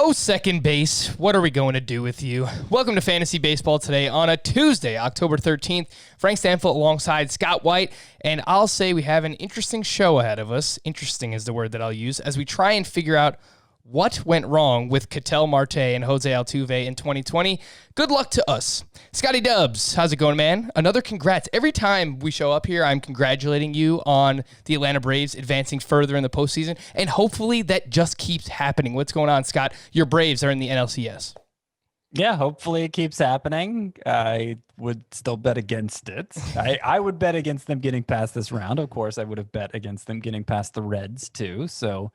Oh, second base, what are we going to do with you? Welcome to Fantasy Baseball today on a Tuesday, October 13th. Frank Stanfield alongside Scott White, and I'll say we have an interesting show ahead of us. Interesting is the word that I'll use as we try and figure out what went wrong with Katel Marte and Jose Altuve in 2020. Good luck to us. Scotty Dubs, how's it going, man? Another congrats. Every time we show up here, I'm congratulating you on the Atlanta Braves advancing further in the postseason, and hopefully that just keeps happening. What's going on, Scott? Your Braves are in the NLCS. Yeah, hopefully it keeps happening. I would still bet against it. I would bet against them getting past this round. Of course, I would have bet against them getting past the Reds, too, so...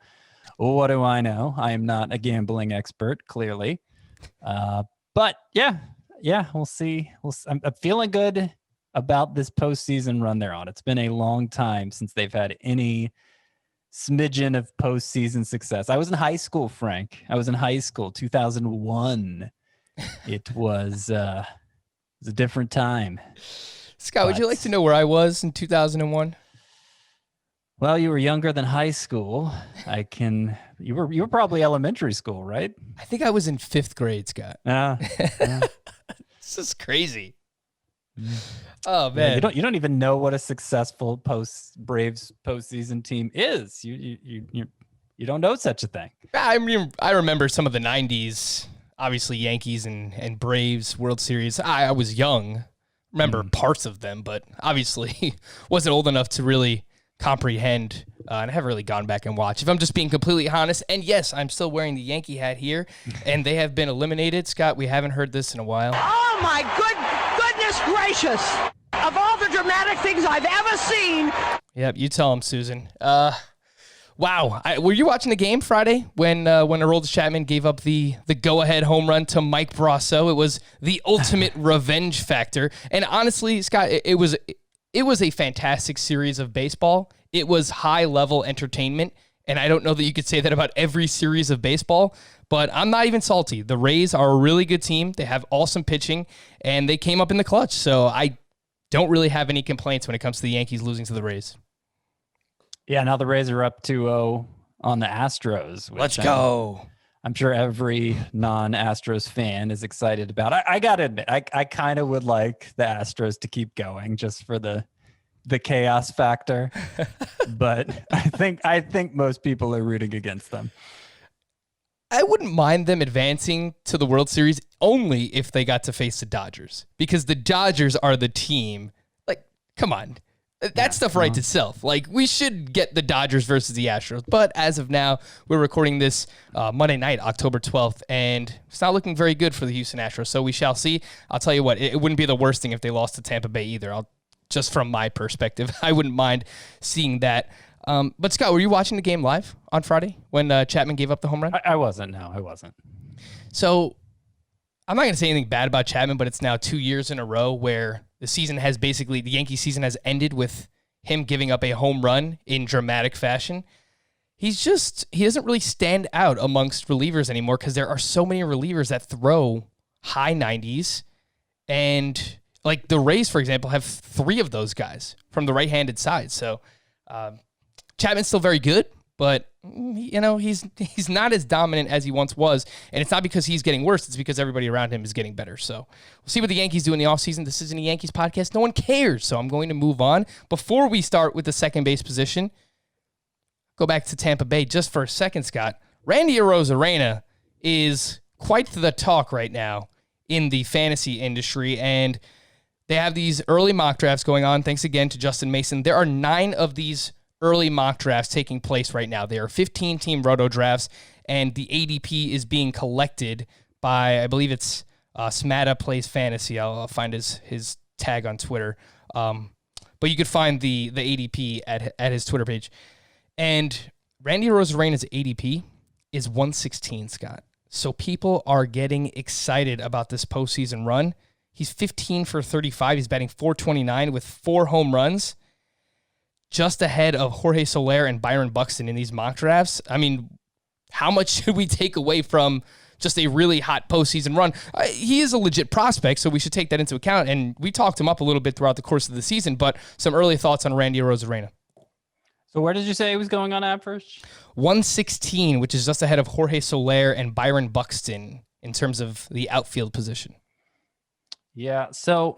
what do I know? I am not a gambling expert, clearly. But yeah, we'll see. I'm feeling good about this postseason run they're on. It's been a long time since they've had any smidgen of postseason success. I was in high school, Frank. I was in high school, 2001. It was a different time. Scott, would you like to know where I was in 2001? Well, you were younger than high school. You were probably elementary school, right? I think I was in 5th grade, Scott. Yeah. This is crazy. Oh man, you don't even know what a successful Braves postseason team is. You don't know such a thing. I remember some of the 90s, obviously Yankees and Braves World Series. I was young, remember parts of them, but obviously wasn't old enough to really comprehend, and I haven't really gone back and watched, if I'm just being completely honest. And yes, I'm still wearing the Yankee hat here, and they have been eliminated. Scott, we haven't heard this in a while. Oh my goodness gracious! Of all the dramatic things I've ever seen. Yep, you tell him, Susan. Wow, were you watching the game Friday when Aroldis Chapman gave up the go-ahead home run to Mike Brasso? It was the ultimate revenge factor, and honestly, Scott, it was a fantastic series of baseball. It was high-level entertainment, and I don't know that you could say that about every series of baseball, but I'm not even salty. The Rays are a really good team. They have awesome pitching, and they came up in the clutch, so I don't really have any complaints when it comes to the Yankees losing to the Rays. Yeah, now the Rays are up 2-0 on the Astros. Let's go. I'm sure every non-Astros fan is excited about. I got to admit, I kind of would like the Astros to keep going just for the chaos factor, but I think most people are rooting against them. I wouldn't mind them advancing to the World Series only if they got to face the Dodgers, because the Dodgers are the team. Like, come on. That stuff writes itself. Like, we should get the Dodgers versus the Astros. But as of now, we're recording this Monday night, October 12th, and it's not looking very good for the Houston Astros. So we shall see. I'll tell you what, it wouldn't be the worst thing if they lost to Tampa Bay either. Just from my perspective, I wouldn't mind seeing that. But Scott, were you watching the game live on Friday when Chapman gave up the home run? I wasn't. No, I wasn't. So I'm not going to say anything bad about Chapman, but it's now 2 years in a row where the Yankee season has ended with him giving up a home run in dramatic fashion. He doesn't really stand out amongst relievers anymore because there are so many relievers that throw high 90s. And like the Rays, for example, have 3 of those guys from the right-handed side. So Chapman's still very good, but he's not as dominant as he once was, and it's not because he's getting worse. It's because everybody around him is getting better. So we'll see what the Yankees do in the offseason. This isn't a Yankees podcast. No one cares, so I'm going to move on. Before we start with the second base position, go back to Tampa Bay just for a second, Scott. Randy Rosarina is quite the talk right now in the fantasy industry, and they have these early mock drafts going on. Thanks again to Justin Mason. There are 9 of these early mock drafts taking place right now. There are 15-team roto drafts, and the ADP is being collected by, I believe it's Smata Plays Fantasy. I'll find his tag on Twitter. But you could find the ADP at his Twitter page. And Randy Rosarina's ADP is 116, Scott. So people are getting excited about this postseason run. He's 15 for 35. He's batting .429 with 4 home runs, just ahead of Jorge Soler and Byron Buxton in these mock drafts. I mean, how much should we take away from just a really hot postseason run? He is a legit prospect, so we should take that into account. And we talked him up a little bit throughout the course of the season, but some early thoughts on Randy Rosarina. So where did you say he was going on average? 116, which is just ahead of Jorge Soler and Byron Buxton in terms of the outfield position. Yeah, so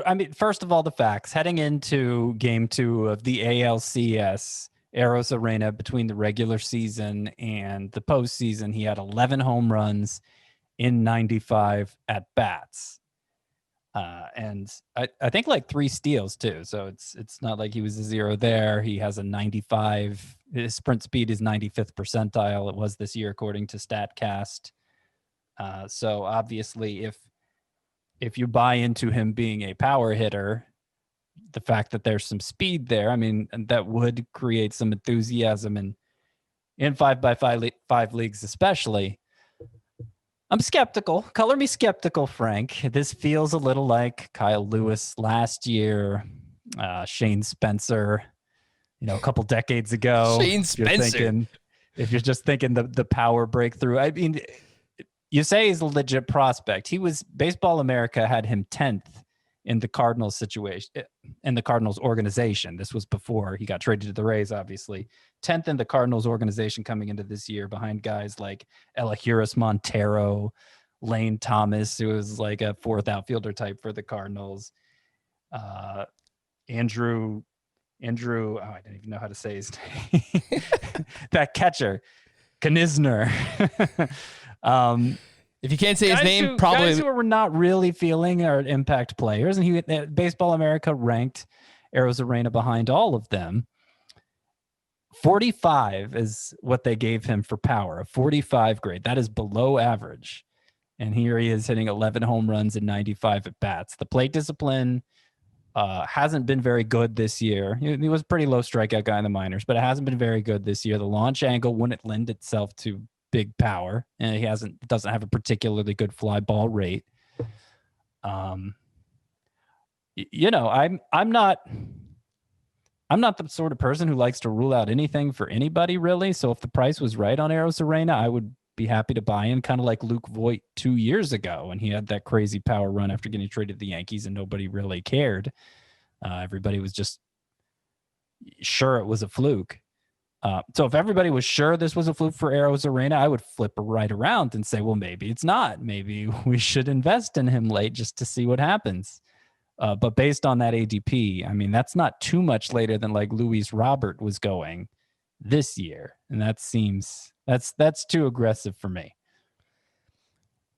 I mean, first of all, the facts. Heading into Game 2 of the ALCS, Rosarina, between the regular season and the postseason, he had 11 home runs in 95 at-bats. And I think like 3 steals too. So it's not like he was a zero there. He has a 95. His sprint speed is 95th percentile. It was this year, according to StatCast. So obviously, if you buy into him being a power hitter, the fact that there's some speed there, I mean, that would create some enthusiasm in 5x5 leagues, especially. I'm skeptical. Color me skeptical, Frank. This feels a little like Kyle Lewis last year, Shane Spencer, a couple decades ago. Shane Spencer. If you're just thinking the power breakthrough, I mean, you say he's a legit prospect. Baseball America had him 10th in the Cardinals situation, in the Cardinals organization. This was before he got traded to the Rays, obviously. 10th in the Cardinals organization coming into this year, behind guys like Elahuris Montero, Lane Thomas, who was like a 4th outfielder type for the Cardinals. Andrew, I don't even know how to say his name. That catcher, Knisner. If you can't say his name, probably guys who were not really feeling are impact players, and Baseball America ranked Rosarina behind all of them. 45 is what they gave him for power, a 45 grade. That is below average. And here he is hitting 11 home runs and 95 at bats. The plate discipline hasn't been very good this year. He was a pretty low strikeout guy in the minors, but it hasn't been very good this year. The launch angle wouldn't lend itself to big power, and he doesn't have a particularly good fly ball rate. I'm not the sort of person who likes to rule out anything for anybody, really. So if the price was right on Rosarina, I would be happy to buy in, kind of like Luke Voit 2 years ago when he had that crazy power run after getting traded to the Yankees and nobody really cared. Everybody was just sure it was a fluke. So if everybody was sure this was a fluke for Rosarina, I would flip right around and say, well, maybe it's not. Maybe we should invest in him late just to see what happens. But based on that ADP, I mean, that's not too much later than like Luis Robert was going this year. And that's too aggressive for me.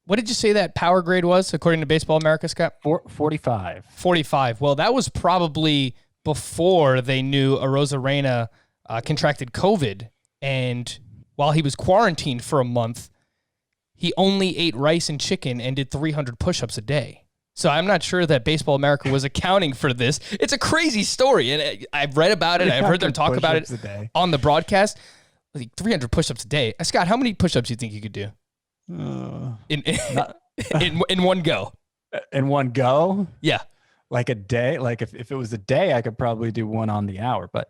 What did you say that power grade was, according to Baseball America, Scott? 45. 45. Well, that was probably before they knew Rosarina contracted COVID, and while he was quarantined for a month, he only ate rice and chicken and did 300 push-ups a day. So I'm not sure that Baseball America was accounting for this. It's a crazy story, and I've read about it. I've heard them talk about it on the broadcast. Like 300 push-ups a day. Scott, how many push-ups do you think you could do in one go? In one go? Yeah. Like a day? Like if it was a day, I could probably do one on the hour, but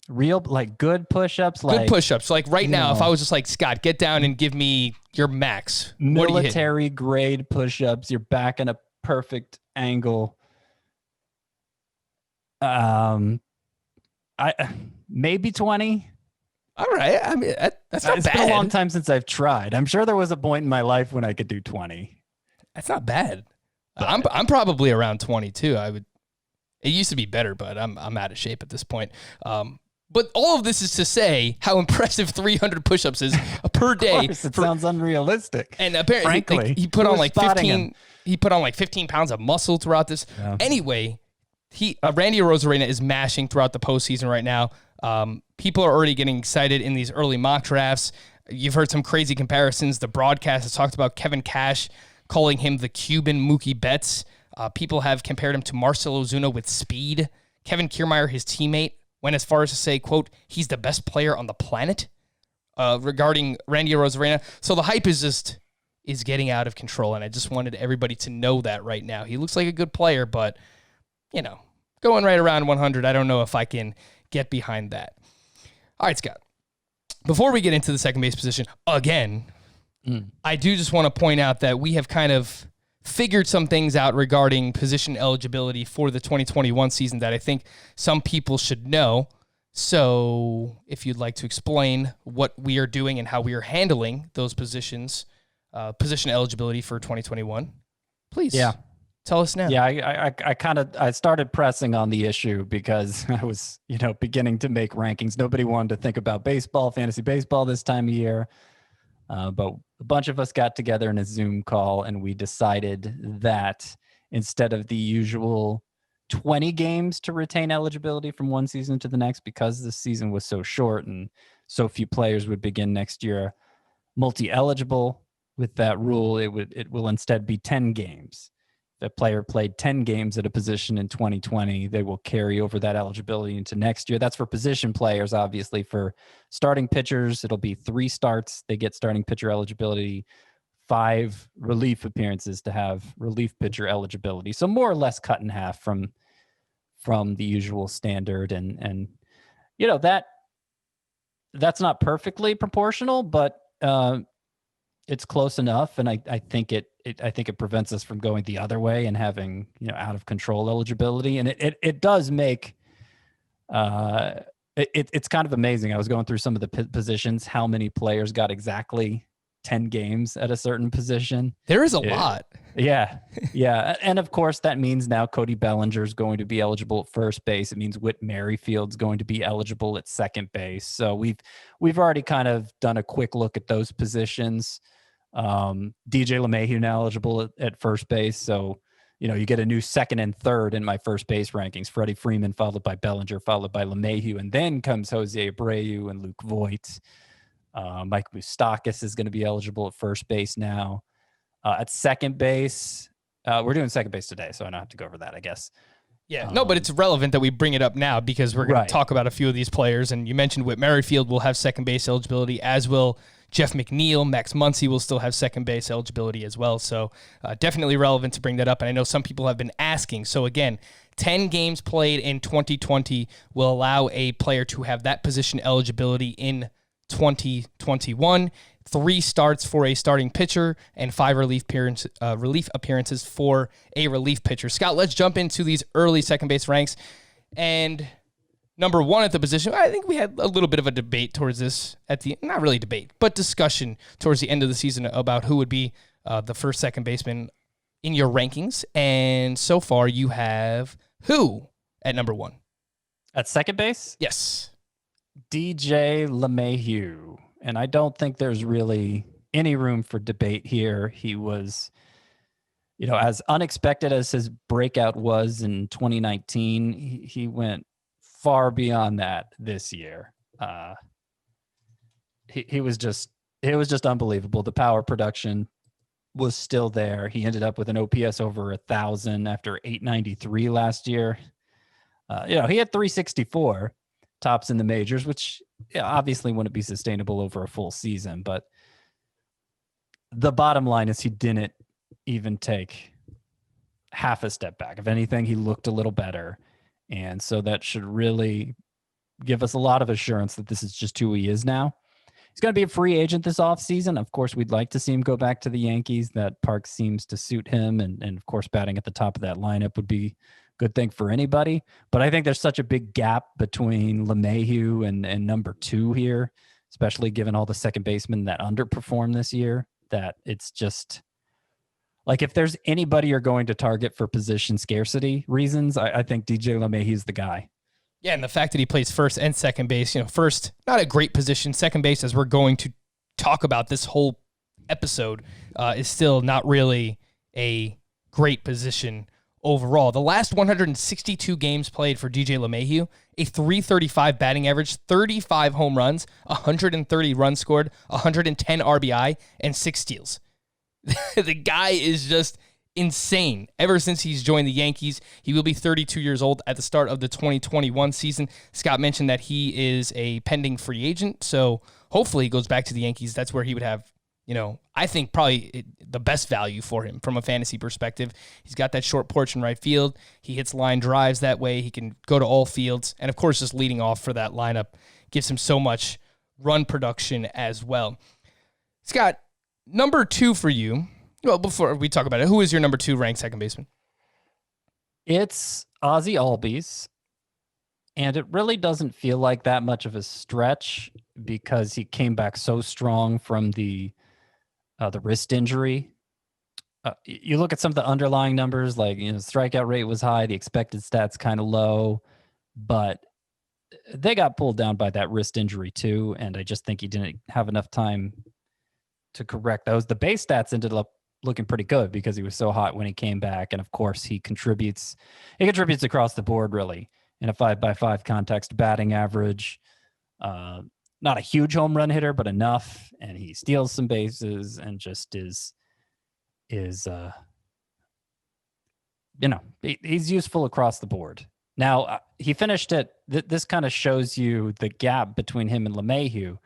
real, like good push-ups, good push-ups. Like right now, if I was just like, Scott, get down and give me your max. Military grade push-ups, you're back in a perfect angle. Maybe 20. All right. I mean, that's not it's bad. It's been a long time since I've tried. I'm sure there was a point in my life when I could do 20. That's not bad. I'm probably around 22. It used to be better, but I'm out of shape at this point. But all of this is to say how impressive 300 push-ups is per day. It sounds unrealistic. And apparently, frankly, he put on like 15. He put on like 15 pounds of muscle throughout this. Yeah. Anyway, Randy Rosarina is mashing throughout the postseason right now. People are already getting excited in these early mock drafts. You've heard some crazy comparisons. The broadcast has talked about Kevin Cash calling him the Cuban Mookie Betts. People have compared him to Marcell Ozuna with speed. Kevin Kiermaier, his teammate, went as far as to say, quote, he's the best player on the planet regarding Randy Rosarina. So the hype is getting out of control, and I just wanted everybody to know that right now. He looks like a good player, but, going right around 100, I don't know if I can get behind that. All right, Scott. Before we get into the second base position again, I do just want to point out that we have kind of figured some things out regarding position eligibility for the 2021 season that I think some people should know. So if you'd like to explain what we are doing and how we are handling those positions, position eligibility for 2021, please tell us now. Yeah, I started pressing on the issue because I was, beginning to make rankings. Nobody wanted to think about baseball, fantasy baseball this time of year. But a bunch of us got together in a Zoom call and we decided that instead of the usual 20 games to retain eligibility from one season to the next, because the season was so short and so few players would begin next year multi-eligible with that rule, it will instead be 10 games. If a player played 10 games at a position in 2020, they will carry over that eligibility into next year. That's for position players. Obviously, for starting pitchers, it'll be 3 starts. They get starting pitcher eligibility, 5 relief appearances to have relief pitcher eligibility. So more or less cut in half from the usual standard. And that's not perfectly proportional, but it's close enough. And I think it prevents us from going the other way and having, out of control eligibility. And it does make, it's kind of amazing. I was going through some of the positions, how many players got exactly 10 games at a certain position. There is a lot. Yeah. Yeah. And of course that means now Cody Bellinger is going to be eligible at first base. It means Whit Merrifield's going to be eligible at second base. So we've already kind of done a quick look at those positions. DJ LeMahieu now eligible at first base. So, you get a new second and third in my first base rankings. Freddie Freeman, followed by Bellinger, followed by LeMahieu. And then comes Jose Abreu and Luke Voigt. Mike Moustakas is going to be eligible at first base now. At second base, we're doing second base today, so I don't have to go over that, I guess. Yeah, no, but it's relevant that we bring it up now because we're going to talk about a few of these players. And you mentioned Whit Merrifield will have second base eligibility, as will Jeff McNeil. Max Muncie will still have second base eligibility as well. So definitely relevant to bring that up. And I know some people have been asking. So again, 10 games played in 2020 will allow a player to have that position eligibility in 2021. 3 starts for a starting pitcher and 5 relief appearances for a relief pitcher. Scott, let's jump into these early second base ranks. And number 1 at the position, I think we had a little bit of a debate towards this not really debate, but discussion towards the end of the season about who would be the first second baseman in your rankings. And so far you have who at number 1? At second base? Yes. DJ LeMahieu. And I don't think there's really any room for debate here. He was, as unexpected as his breakout was in 2019, he went far beyond that this year. It was just unbelievable. The power production was still there. He ended up with an OPS over 1,000 after 893 last year. He had 364 tops in the majors, which obviously wouldn't be sustainable over a full season. But the bottom line is he didn't even take half a step back. If anything, he looked a little better. And so that should really give us a lot of assurance that this is just who he is now. He's going to be a free agent this offseason. Of course, we'd like to see him go back to the Yankees. That park seems to suit him. And of course, batting at the top of that lineup would be good thing for anybody. But I think there's such a big gap between LeMahieu and number 2 here, especially given all the second basemen that underperformed this year, that it's just like, if there's anybody you're going to target for position scarcity reasons, I think DJ LeMahieu is the guy. Yeah, and the fact that he plays first and second base, first, not a great position. Second base, as we're going to talk about this whole episode, is still not really a great position overall. The last 162 games played for DJ LeMahieu, a .335 batting average, 35 home runs, 130 runs scored, 110 RBI, and 6 steals. The guy is just insane. Ever since he's joined the Yankees, he will be 32 years old at the start of the 2021 season. Scott mentioned that he is a pending free agent, so hopefully he goes back to the Yankees. That's where he would have, I think probably the best value for him from a fantasy perspective. He's got that short porch in right field. He hits line drives that way. He can go to all fields. And of course, just leading off for that lineup gives him so much run production as well. Scott, number 2 for you, Well, before we talk about it, who is your number 2 ranked second baseman? It's Aussie Albies, and it really doesn't feel like that much of a stretch because he came back so strong from the wrist injury. You look at some of the underlying numbers, like strikeout rate was high, the expected stats kind of low, but they got pulled down by that wrist injury too, and I just think he didn't have enough time to correct those. The base stats ended up looking pretty good because he was so hot when he came back, and of course he contributes across the board really in a 5x5 context. Batting average, not a huge home run hitter, but enough, and he steals some bases and just is he's useful across the board. Now he finished it. This kind of shows you the gap between him and LeMahieu.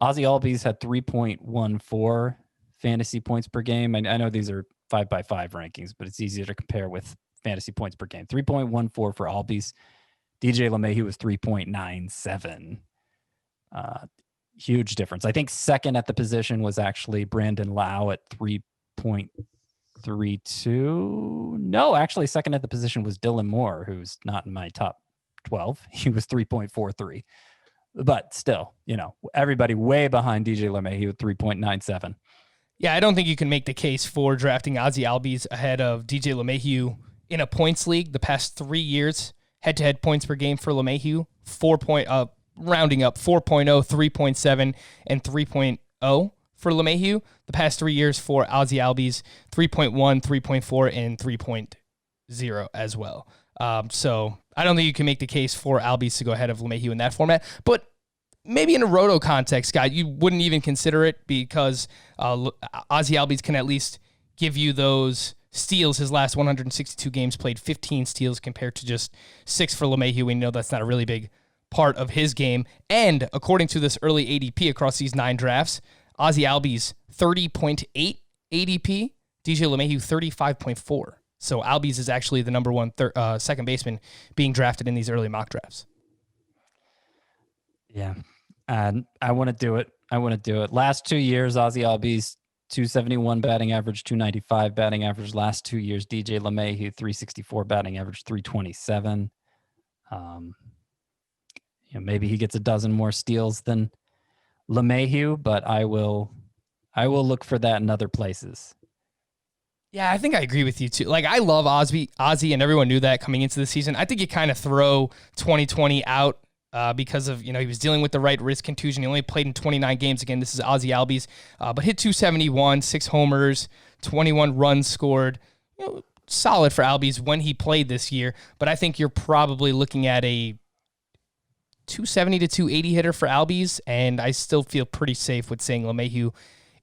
Aussie Albies had 3.14 fantasy points per game. I know these are 5x5 rankings, but it's easier to compare with fantasy points per game. 3.14 for Albies. DJ LeMahieu was 3.97. Huge difference. I think second at the position was actually Brandon Lau at 3.32. No, actually second at the position was Dylan Moore, who's not in my top 12. He was 3.43. But still, everybody way behind DJ LeMahieu at 3.97. Yeah, I don't think you can make the case for drafting Aussie Albies ahead of DJ LeMahieu in a points league. The past 3 years, head-to-head points per game for LeMahieu, rounding up 4.0, 3.7, and 3.0 for LeMahieu. The past 3 years for Aussie Albies, 3.1, 3.4, and 3.0 as well. So I don't think you can make the case for Albies to go ahead of LeMahieu in that format. But maybe in a roto context, Scott, you wouldn't even consider it because Aussie Albies can at least give you those steals. His last 162 games played 15 steals compared to just 6 for LeMahieu. We know that's not a really big part of his game. And according to this early ADP across these 9 drafts, Aussie Albies 30.8 ADP, DJ LeMahieu 35.4. So Albies is actually the number 1 second baseman being drafted in these early mock drafts. Yeah, and I want to do it. Last 2 years, Aussie Albies 271 batting average, 295 batting average. Last 2 years, DJ LeMahieu 364 batting average, 327. Maybe he gets a dozen more steals than LeMahieu, but I will look for that in other places. Yeah, I think I agree with you too. Like, I love Ozzy, and everyone knew that coming into the season. I think you kind of throw 2020 out because of, he was dealing with the right wrist contusion. He only played in 29 games. Again, this is Aussie Albies, but hit 271, 6 homers, 21 runs scored. Solid for Albies when he played this year, but I think you're probably looking at a 270 to 280 hitter for Albies, and I still feel pretty safe with saying LeMahieu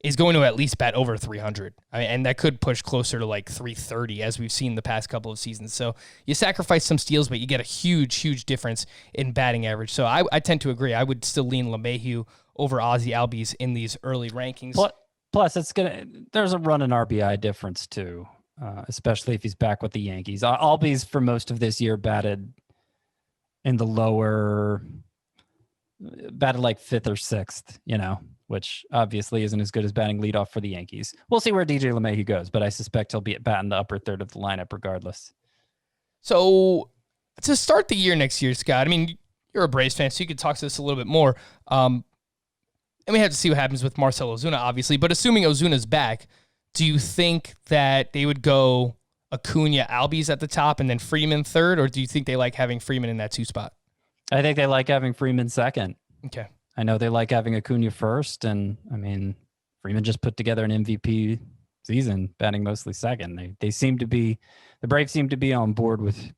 is going to at least bat over 300. And that could push closer to like 330 as we've seen the past couple of seasons. So you sacrifice some steals, but you get a huge difference in batting average. So I tend to agree. I would still lean LeMahieu over Aussie Albies in these early rankings. Plus, there's a run in RBI difference too, especially if he's back with the Yankees. Albies for most of this year batted in the lower, batted like 5th or 6th, which obviously isn't as good as batting leadoff for the Yankees. We'll see where DJ LeMahieu goes, but I suspect he'll be batting the upper third of the lineup regardless. So to start the year next year, Scott, I mean, you're a Braves fan, so you could talk to this a little bit more. And we have to see what happens with Marcell Ozuna, obviously, but assuming Ozuna's back, do you think that they would go Acuna, Albies at the top and then Freeman third, or do you think they like having Freeman in that 2 spot? I think they like having Freeman second. Okay. I know they like having Acuna first, and Freeman just put together an MVP season, batting mostly second. The Braves seem to be on board with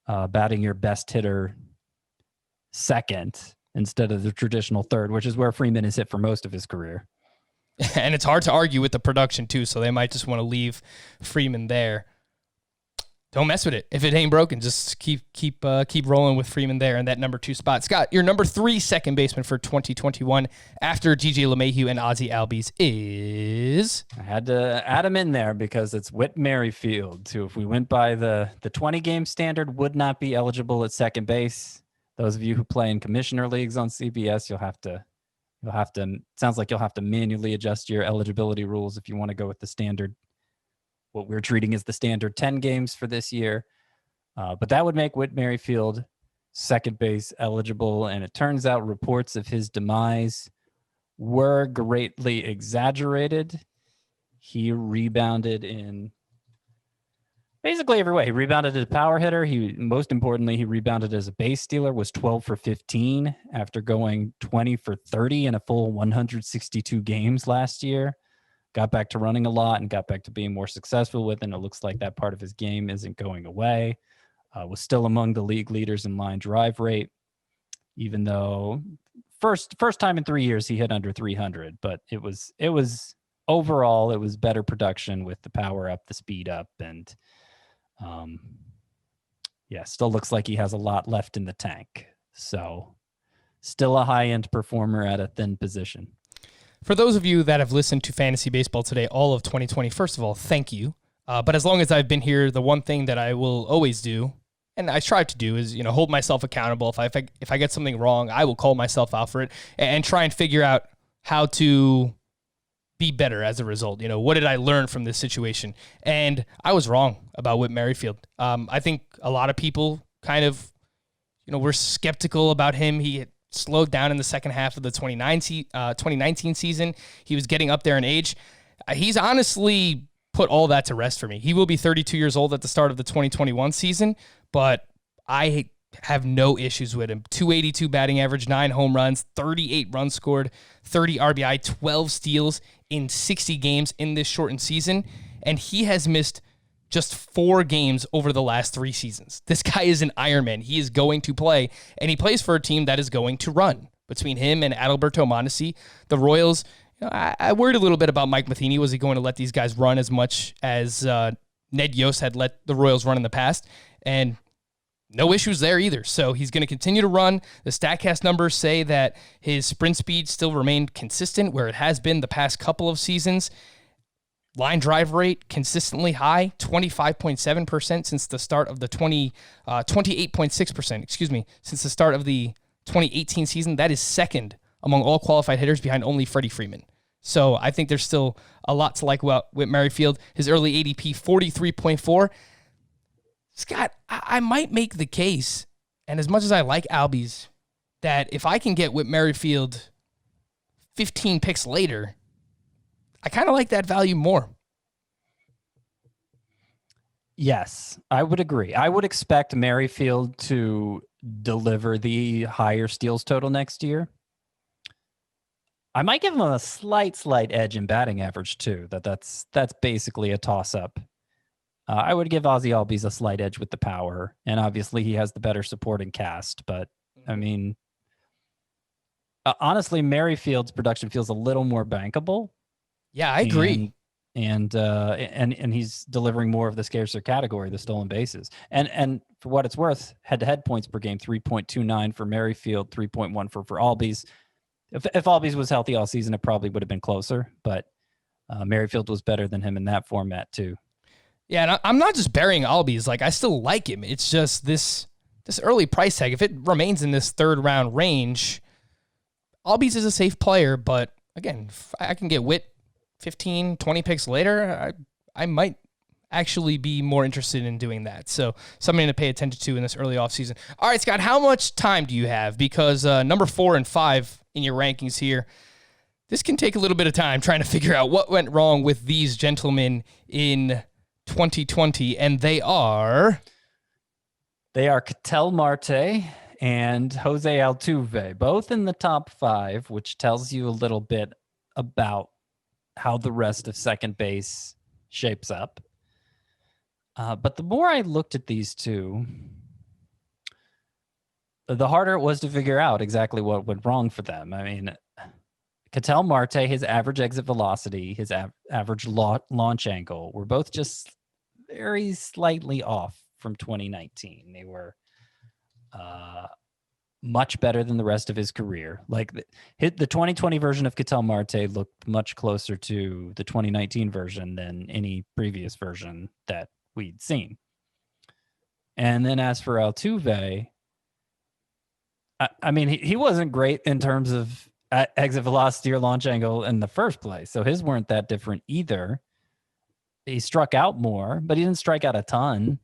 batting your best hitter second instead of the traditional third, which is where Freeman has hit for most of his career. And it's hard to argue with the production too, so they might just want to leave Freeman there. Don't mess with it. If it ain't broken, just keep rolling with Freeman there in that number 2 spot. Scott, your number 3 second baseman for 2021 after DJ LeMahieu and Aussie Albies is... I had to add him in there because it's Whit Merrifield, who, if we went by the 20-game standard, would not be eligible at second base. Those of you who play in commissioner leagues on CBS, you'll have to Sounds like you'll have to manually adjust your eligibility rules if you want to go with the standard, what we're treating as the standard 10 games for this year. But that would make Whit Merrifield second base eligible. And it turns out reports of his demise were greatly exaggerated. He rebounded in basically every way. He rebounded as a power hitter. Most importantly, he rebounded as a base stealer, was 12 for 15 after going 20 for 30 in a full 162 games last year. Got back to running a lot and got back to being more successful with it. And it looks like that part of his game isn't going away. Was still among the league leaders in line drive rate, even though first time in 3 years he hit under 300. But it was overall, it was better production with the power up, the speed up, and still looks like he has a lot left in the tank. So still a high-end performer at a thin position. For those of you that have listened to Fantasy Baseball today, all of 2020, first of all, thank you. But as long as I've been here, the one thing that I will always do, and I strive to do, is hold myself accountable. If I get something wrong, I will call myself out for it and try and figure out how to be better as a result. What did I learn from this situation? And I was wrong about Whit Merrifield. I think a lot of people kind of, were skeptical about him. He had slowed down in the second half of the 2019 season. He was getting up there in age. He's honestly put all that to rest for me. He will be 32 years old at the start of the 2021 season, but I have no issues with him. 282 batting average, 9 home runs, 38 runs scored, 30 RBI, 12 steals in 60 games in this shortened season, and he has missed just 4 games over the last 3 seasons. This guy is an Ironman. He is going to play, and he plays for a team that is going to run. Between him and Adalberto Mondesi, the Royals, I worried a little bit about Mike Matheny. Was he going to let these guys run as much as Ned Yost had let the Royals run in the past? And no issues there either. So he's going to continue to run. The StatCast numbers say that his sprint speed still remained consistent where it has been the past couple of seasons. Line drive rate consistently high, 25.7% since the start of the 28.6%, since the start of the 2018 season. That is second among all qualified hitters behind only Freddie Freeman. So I think there's still a lot to like about Whit Merrifield. His early ADP, 43.4. Scott, I might make the case, and as much as I like Albies, that if I can get Whit Merrifield 15 picks later, I kind of like that value more. Yes, I would agree. I would expect Merrifield to deliver the higher steals total next year. I might give him a slight edge in batting average too. That's basically a toss-up. I would give Aussie Albies a slight edge with the power, and obviously he has the better supporting cast. But I mean, honestly, Merrifield's production feels a little more bankable. Yeah, I agree. And he's delivering more of the scarcer category, the stolen bases. And for what it's worth, head-to-head points per game, 3.29 for Merrifield, 3.1 for Albies. If Albies was healthy all season, it probably would have been closer, but Merrifield was better than him in that format too. Yeah, and I'm not just burying Albies. Like, I still like him. It's just this early price tag. If it remains in this third round range, Albies is a safe player, but again, if I can get Whit 15, 20 picks later, I might actually be more interested in doing that. So something to pay attention to in this early offseason. All right, Scott, how much time do you have? Because number 4 and 5 in your rankings here, this can take a little bit of time trying to figure out what went wrong with these gentlemen in 2020, and they are Katel Marte and Jose Altuve, both in the top 5, which tells you a little bit about how the rest of second base shapes up. But the more I looked at these two, the harder it was to figure out exactly what went wrong for them. I mean, Katel Marte, his average exit velocity, his average launch angle were both just very slightly off from 2019. They were much better than the rest of his career. Like the 2020 version of Katel Marte looked much closer to the 2019 version than any previous version that we'd seen. And then as for Altuve, I mean, he wasn't great in terms of exit velocity or launch angle in the first place. So his weren't that different either. He struck out more, but he didn't strike out a ton.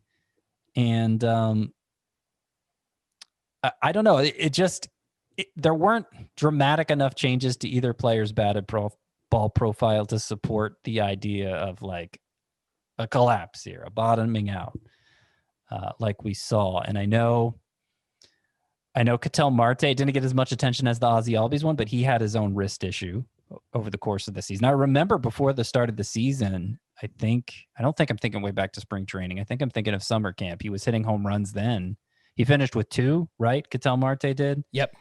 And I don't know. There weren't dramatic enough changes to either player's batted ball profile to support the idea of like a collapse here, a bottoming out, like we saw. And I know Katel Marte didn't get as much attention as the Aussie Albies one, but he had his own wrist issue over the course of the season. I remember before the start of the season, I don't think I'm thinking way back to spring training. I think I'm thinking of summer camp. He was hitting home runs then. He finished with 2, right? Katel Marte did. Yep.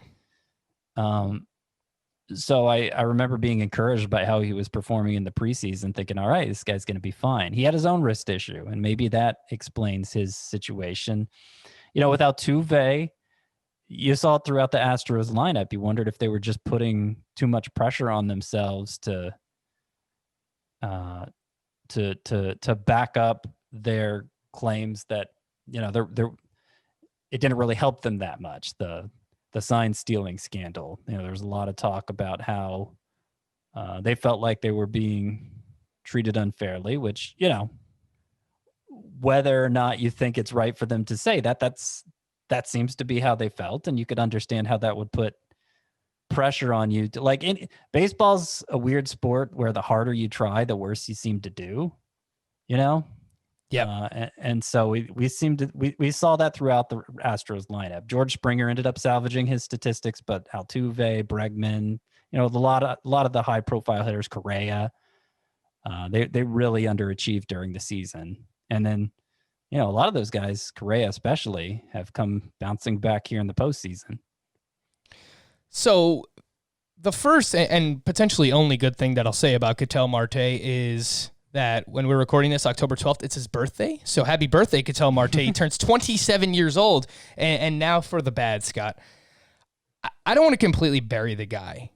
So I remember being encouraged by how he was performing in the preseason, thinking, all right, this guy's going to be fine. He had his own wrist issue, and maybe that explains his situation. With Altuve, you saw it throughout the Astros lineup. You wondered if they were just putting too much pressure on themselves to back up their claims that, it didn't really help them that much. The sign stealing scandal. There's a lot of talk about how they felt like they were being treated unfairly, which, whether or not you think it's right for them to say that seems to be how they felt. And you could understand how that would put pressure on you to baseball's a weird sport where the harder you try, the worse you seem to do, Yeah. And so we saw that throughout the Astros lineup. George Springer ended up salvaging his statistics, but Altuve, Bregman, a lot of the high profile hitters, Correa, they really underachieved during the season. And then, a lot of those guys, Correa especially, have come bouncing back here in the postseason. So the first and potentially only good thing that I'll say about Katel Marte is that when we're recording this, October 12th, it's his birthday. So happy birthday, Katel Marte. He turns 27 years old. And now for the bad, Scott. I don't want to completely bury the guy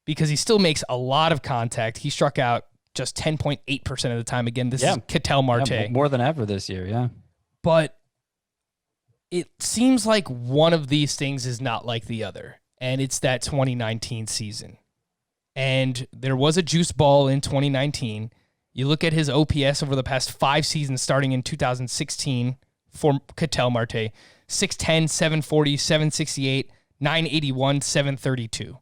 because he still makes a lot of contact. He struck out just 10.8% of the time. Again, this is Katel Marte. Yeah, more than ever this year, yeah. But it seems like one of these things is not like the other. And it's that 2019 season. And there was a juice ball in 2019. You look at his OPS over the past 5 seasons, starting in 2016 for Katel Marte, 610, 740, 768, 981, 732.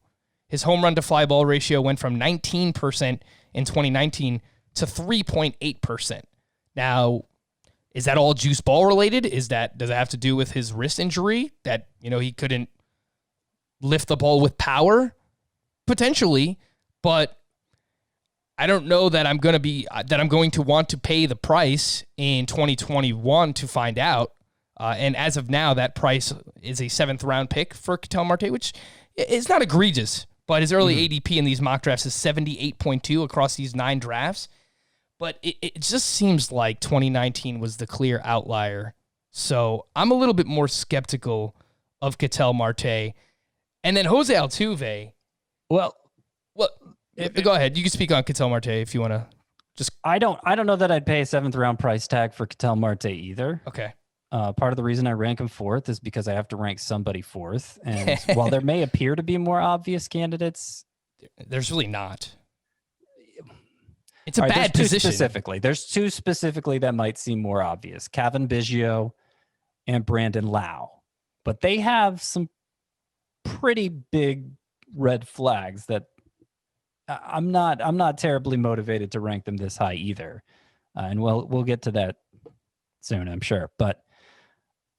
His home run to fly ball ratio went from 19% in 2019 to 3.8%. Now, is that all juice ball related? Does it have to do with his wrist injury that, he couldn't lift the ball with power? Potentially, but I don't know that I'm going to want to pay the price in 2021 to find out. And as of now, that price is a 7th round pick for Katel Marte, which is not egregious, but his early ADP in these mock drafts is 78.2 across these 9 drafts. But it just seems like 2019 was the clear outlier. So I'm a little bit more skeptical of Katel Marte. And then Jose Altuve. Well, go ahead. You can speak on Katel Marte if you want to. Just I don't know that I'd pay a 7th round price tag for Katel Marte either. Okay. Part of the reason I rank him 4th is because I have to rank somebody 4th. And while there may appear to be more obvious candidates, there's really not. It's a bad position. There's 2 specifically that might seem more obvious: Kevin Biggio and Brandon Lau. But they have some pretty big red flags that I'm not terribly motivated to rank them this high either. And we'll get to that soon, I'm sure. But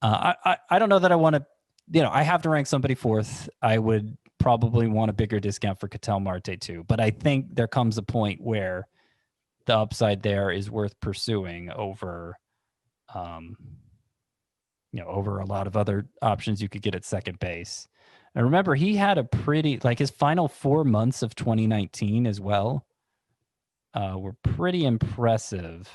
I don't know that I want to, I have to rank somebody 4th. I would probably want a bigger discount for Katel Marte too. But I think there comes a point where the upside there is worth pursuing over, over a lot of other options you could get at second base. And remember, he had a pretty, his final 4 months of 2019 as well were pretty impressive.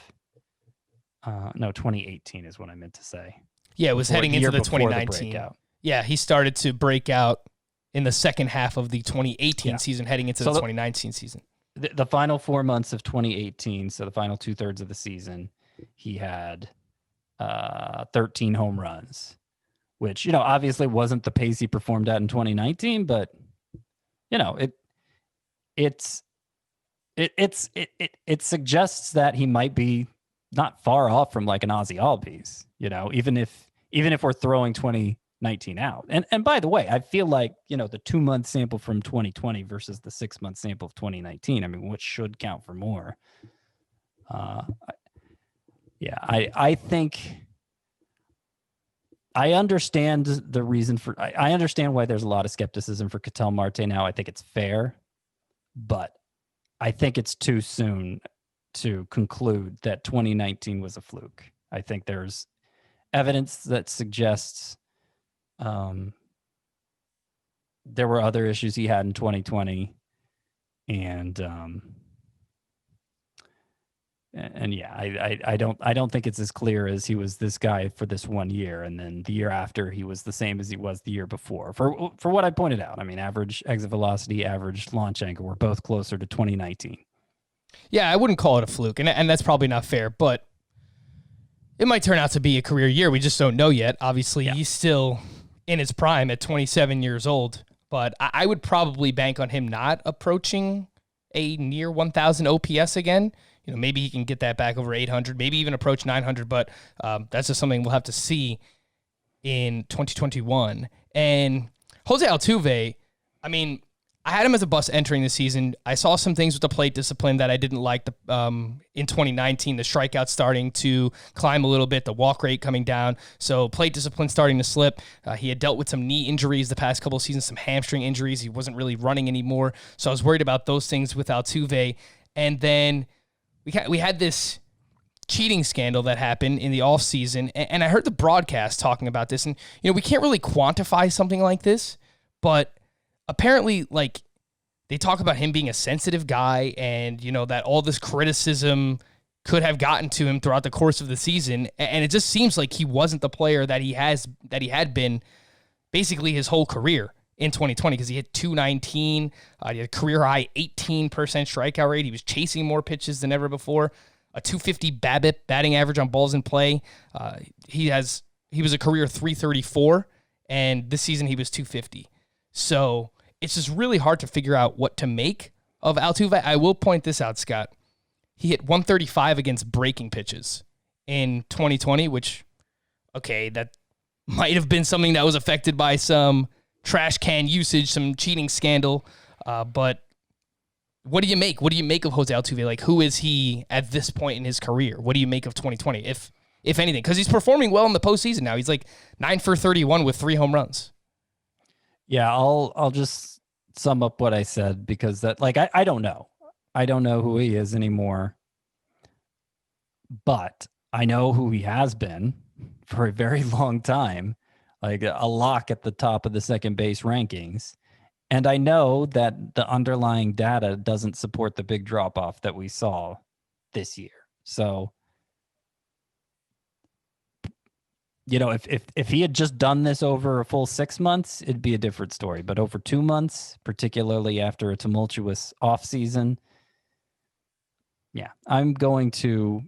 No, 2018 is what I meant to say. Yeah, it was heading into the 2019. Yeah, he started to break out in the second half of the 2018 season, heading into the 2019 season. The final 4 months of 2018, so the final 2/3 of the season, he had 13 home runs, which, obviously wasn't the pace he performed at in 2019, but, it suggests that he might be not far off from like an Aussie Albies, even if we're throwing 2019 out. And by the way, I feel like, the 2-month sample from 2020 versus the 6-month sample of 2019, I mean, which should count for more. I think I understand the reason for, I understand why there's a lot of skepticism for Katel Marte now. I think it's fair, but I think it's too soon to conclude that 2019 was a fluke. I think there's evidence that suggests there were other issues he had in 2020, and I don't think it's as clear as he was this guy for this 1 year, and then the year after he was the same as he was the year before. For what I pointed out, I mean, average exit velocity, average launch angle were both closer to 2019. Yeah, I wouldn't call it a fluke, and that's probably not fair, but it might turn out to be a career year. We just don't know yet. Obviously, He's still in his prime at 27 years old, but I would probably bank on him not approaching a near 1,000 OPS again. Maybe he can get that back over 800, maybe even approach 900, but that's just something we'll have to see in 2021. And Jose Altuve, I mean, I had him as a bust entering the season. I saw some things with the plate discipline that I didn't like in 2019, the strikeouts starting to climb a little bit, the walk rate coming down, so plate discipline starting to slip. He had dealt with some knee injuries the past couple of seasons, some hamstring injuries. He wasn't really running anymore, so I was worried about those things with Altuve. And then we had this cheating scandal that happened in the offseason, and I heard the broadcast talking about this, and we can't really quantify something like this, but apparently, like, they talk about him being a sensitive guy, and that all this criticism could have gotten to him throughout the course of the season, and it just seems like he wasn't the player that he had been basically his whole career in 2020, because he hit 219, he had a career high 18% strikeout rate. He was chasing more pitches than ever before, a 250 BABIP batting average on balls in play. He was a career 334, and this season he was 250. So it's just really hard to figure out what to make of Altuve. I will point this out, Scott. He hit 135 against breaking pitches in 2020, which, okay, that might have been something that was affected by some trash can usage, some cheating scandal. But what do you make? What do you make of Jose Altuve? Like, who is he at this point in his career? What do you make of 2020, if anything? Because he's performing well in the postseason now. He's like 9 for 31 with 3 home runs. Yeah, I'll just sum up what I said, because that, like, I don't know. I don't know who he is anymore. But I know who he has been for a very long time, like a lock at the top of the second base rankings. And I know that the underlying data doesn't support the big drop-off that we saw this year. So, if he had just done this over a full 6 months, it'd be a different story. But over 2 months, particularly after a tumultuous offseason, yeah, I'm going to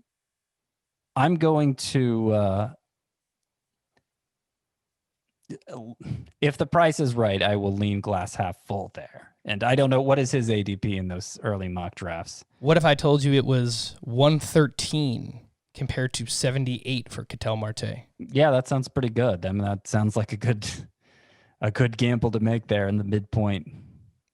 if the price is right, I will lean glass half full there. And I don't know, what is his ADP in those early mock drafts? What if I told you it was 113 compared to 78 for Katel Marte? Yeah, that sounds pretty good. I mean, that sounds like a good gamble to make there in the midpoint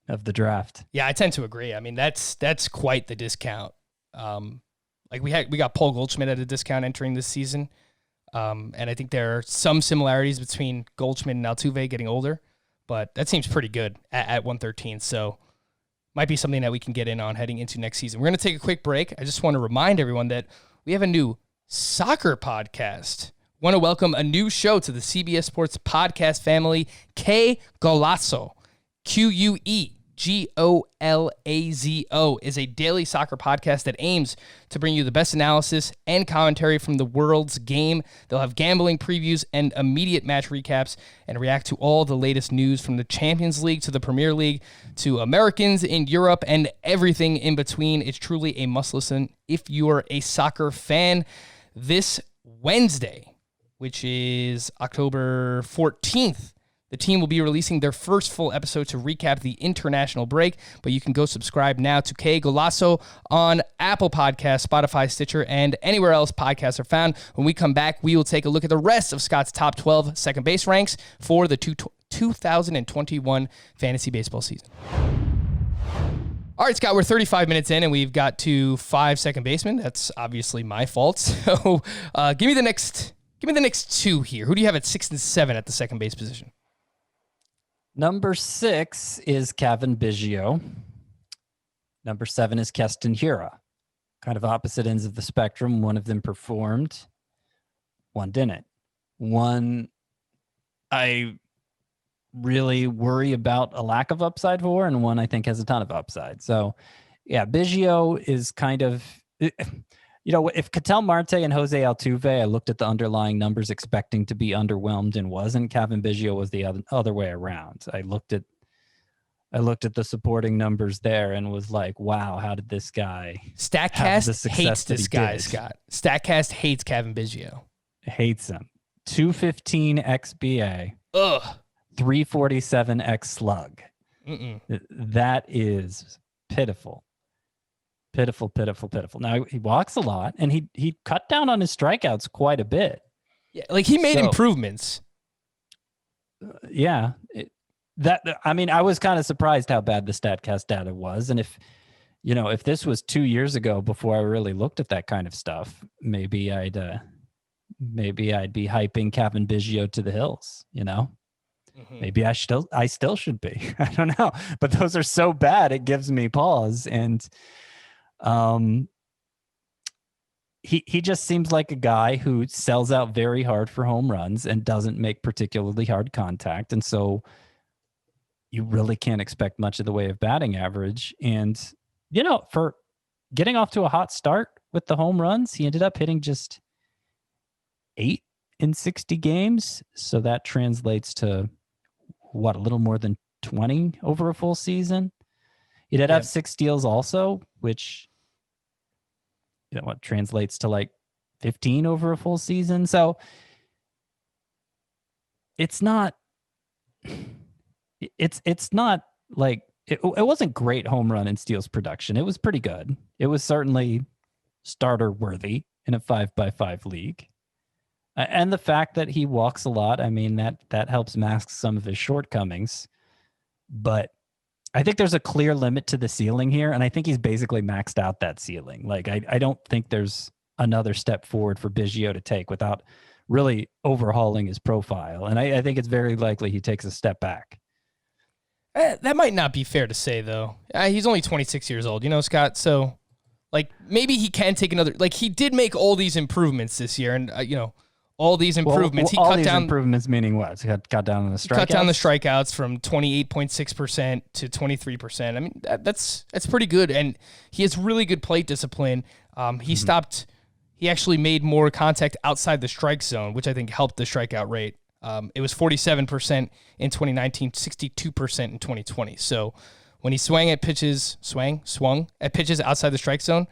of the draft. Yeah, I tend to agree. I mean, that's quite the discount. Like we got Paul Goldschmidt at a discount entering this season. And I think there are some similarities between Goldschmidt and Altuve getting older, but that seems pretty good at 113. So might be something that we can get in on heading into next season. We're going to take a quick break. I just want to remind everyone that we have a new soccer podcast. Want to welcome a new show to the CBS Sports podcast family, Que Golazo. QUEGOLAZO is a daily soccer podcast that aims to bring you the best analysis and commentary from the world's game. They'll have gambling previews and immediate match recaps and react to all the latest news from the Champions League to the Premier League to Americans in Europe and everything in between. It's truly a must listen if you're a soccer fan. This Wednesday, which is October 14th, The team will be releasing their first full episode to recap the international break, but you can go subscribe now to Que Golazo on Apple Podcasts, Spotify, Stitcher, and anywhere else podcasts are found. When we come back, we will take a look at the rest of Scott's top 12 second base ranks for the 2021 fantasy baseball season. All right, Scott, we're 35 minutes in, and we've got to 5 second basemen. That's obviously my fault. So give me the next two here. Who do you have at 6 and 7 at the second base position? Number 6 is Kevin Biggio. Number 7 is Keston Hiura. Kind of opposite ends of the spectrum. One of them performed, one didn't. One I really worry about a lack of upside for, and one I think has a ton of upside. So, yeah, Biggio is kind of, if Katel Marte and Jose Altuve, I looked at the underlying numbers expecting to be underwhelmed and wasn't. Kevin Biggio was the other way around. I looked at the supporting numbers there and was like, wow, how did this guy StatCast hates this guy, Scott. StatCast hates Kevin Biggio. Hates him. 215 XBA. Ugh. 347 X slug. That is pitiful. Pitiful. Now he walks a lot, and he cut down on his strikeouts quite a bit. Yeah, like he made improvements. I was kind of surprised how bad the StatCast data was, and if this was 2 years ago before I really looked at that kind of stuff, maybe I'd be hyping Kevin Biggio to the hills. Maybe I still should be. I don't know, but those are so bad it gives me pause. And he just seems like a guy who sells out very hard for home runs and doesn't make particularly hard contact, and so you really can't expect much of the way of batting average. And for getting off to a hot start with the home runs, he ended up hitting just 8 in 60 games, so that translates to a little more than 20 over a full season. He did have 6 steals also, which translates to like 15 over a full season. So it's not like it wasn't great home run and steals production. It was pretty good. It was certainly starter worthy in a 5x5 league. And the fact that he walks a lot, that helps mask some of his shortcomings. But I think there's a clear limit to the ceiling here, and I think he's basically maxed out that ceiling. Like, I don't think there's another step forward for Biggio to take without really overhauling his profile. And I think it's very likely he takes a step back. That might not be fair to say, though. He's only 26 years old, Scott? So, maybe he can take another... he did make all these improvements this year, and, all these improvements. He cut down improvements, meaning what? He cut down on the strikeouts. Cut down the strikeouts from 28.6% to 23%. That's pretty good, and he has really good plate discipline. He actually made more contact outside the strike zone, which I think helped the strikeout rate. It was 47% in 2019, 62% in 2020. So when he swung at pitches outside the strike zone,